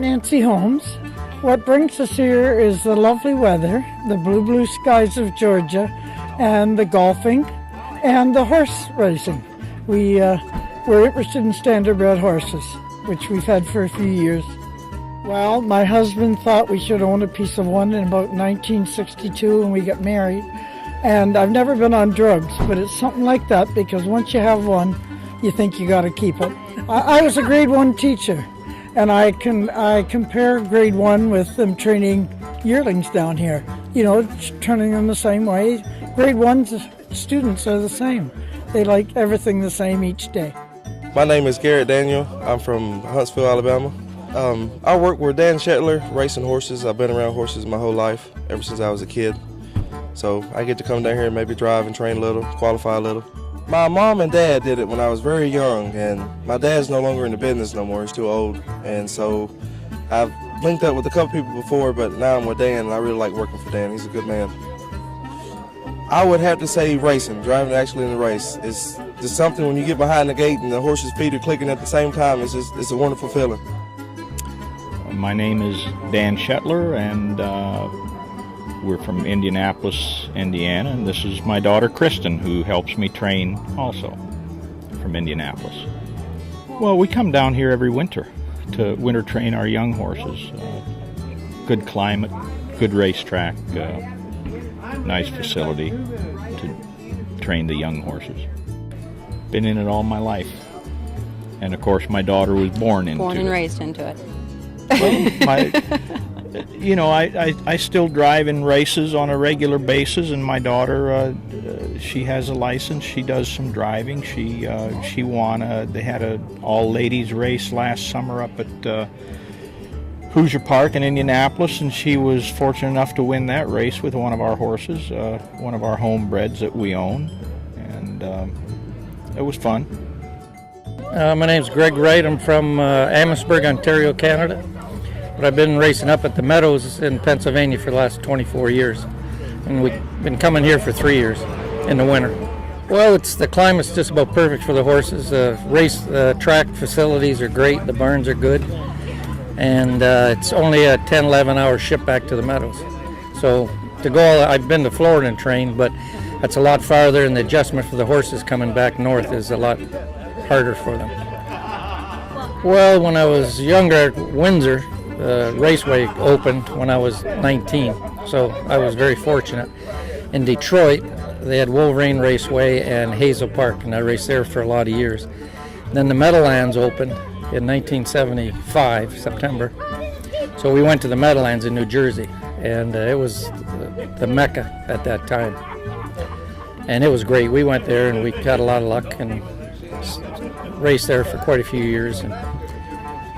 Nancy Holmes. What brings us here is the lovely weather, the blue skies of Georgia, and the golfing and the horse racing. We're interested in standardbred horses, which we've had for a few years. Well, my husband thought we should own a piece of one in about 1962 when we got married. And I've never been on drugs, but it's something like that because once you have one, you think you got to keep it. I was a grade 1 teacher, and I compare grade 1 with them training yearlings down here. You know, turning them the same way. Grade 1 students are the same. They like everything the same each day. My name is Garrett Daniel. I'm from Hawkinsville, Alabama. I work with Dan Shetler, racing horses. I've been around horses my whole life, ever since I was a kid. So I get to come down here and maybe drive and train a little, qualify a little. My mom and dad did it when I was very young, and my dad's no longer in the business no more. He's too old. And so I've linked up with a couple people before, but now I'm with Dan, and I really like working for Dan. He's a good man. I would have to say racing, driving actually in the race. It's just something when you get behind the gate and the horse's feet are clicking at the same time, it's a wonderful feeling. My name is Dan Shetler, and we're from Indianapolis, Indiana, and this is my daughter Kristen, who helps me train also from Indianapolis. Well, we come down here every winter to winter train our young horses. Good climate, good racetrack, nice facility to train the young horses. Been in it all my life. And of course my daughter was born into it. Born and raised into it. Well, I still drive in races on a regular basis, and my daughter, she has a license. She does some driving. She won. They had an all-ladies race last summer up at Hoosier Park in Indianapolis, and she was fortunate enough to win that race with one of our horses, one of our homebreds that we own, and it was fun. My name's Greg Wright. I'm from Amherstburg, Ontario, Canada. But I've been racing up at the Meadows in Pennsylvania for the last 24 years. And we've been coming here for 3 years in the winter. Well, the climate's just about perfect for the horses. Track facilities are great. The barns are good. And it's only a 10, 11-hour ship back to the Meadows. So to go, I've been to Florida and trained, but that's a lot farther, and the adjustment for the horses coming back north is a lot harder for them. Well, when I was younger at Windsor, Raceway opened when I was 19, so I was very fortunate. In Detroit, they had Wolverine Raceway and Hazel Park, and I raced there for a lot of years. Then the Meadowlands opened in 1975, September. So we went to the Meadowlands in New Jersey, and it was the Mecca at that time. And it was great. We went there and we got a lot of luck and raced there for quite a few years.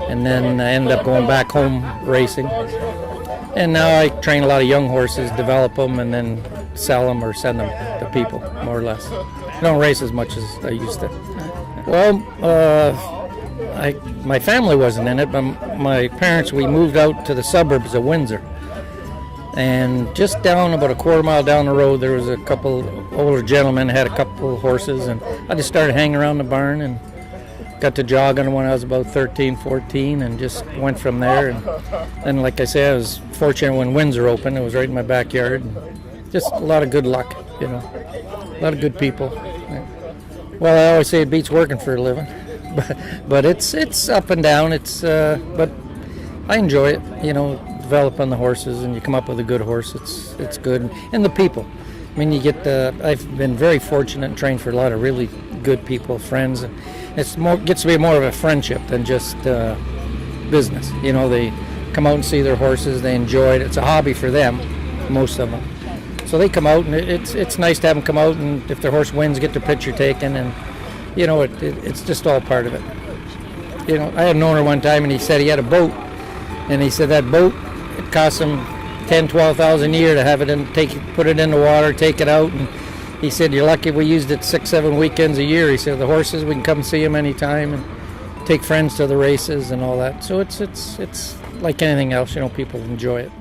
And then I ended up going back home racing. And now I train a lot of young horses, develop them, and then sell them or send them to people, more or less. I don't race as much as I used to. Well, my family wasn't in it, but my parents, we moved out to the suburbs of Windsor. And just down about a quarter mile down the road, there was a couple older gentlemen had a couple of horses, and I just started hanging around the barn and got to jogging when I was about 13, 14, and just went from there. And like I say, I was fortunate when Windsor opened. It was right in my backyard. Just a lot of good luck, you know, a lot of good people. Well, I always say it beats working for a living, but it's up and down. But I enjoy it, you know, developing the horses, and you come up with a good horse. It's good, and the people. I mean, I've been very fortunate and trained for a lot of really good people, friends. And gets to be more of a friendship than just business. You know, they come out and see their horses. They enjoy it. It's a hobby for them, most of them. So they come out, and it's nice to have them come out, and if their horse wins, get their picture taken, and you know, it's just all part of it. You know, I had an owner one time, and he said he had a boat, and he said that boat, it cost him $10,000, $12,000 a year to have it put it in the water, take it out, and he said, you're lucky we used it 6-7 weekends a year. He said, the horses, we can come see them anytime and take friends to the races and all that. So it's like anything else, you know, people enjoy it.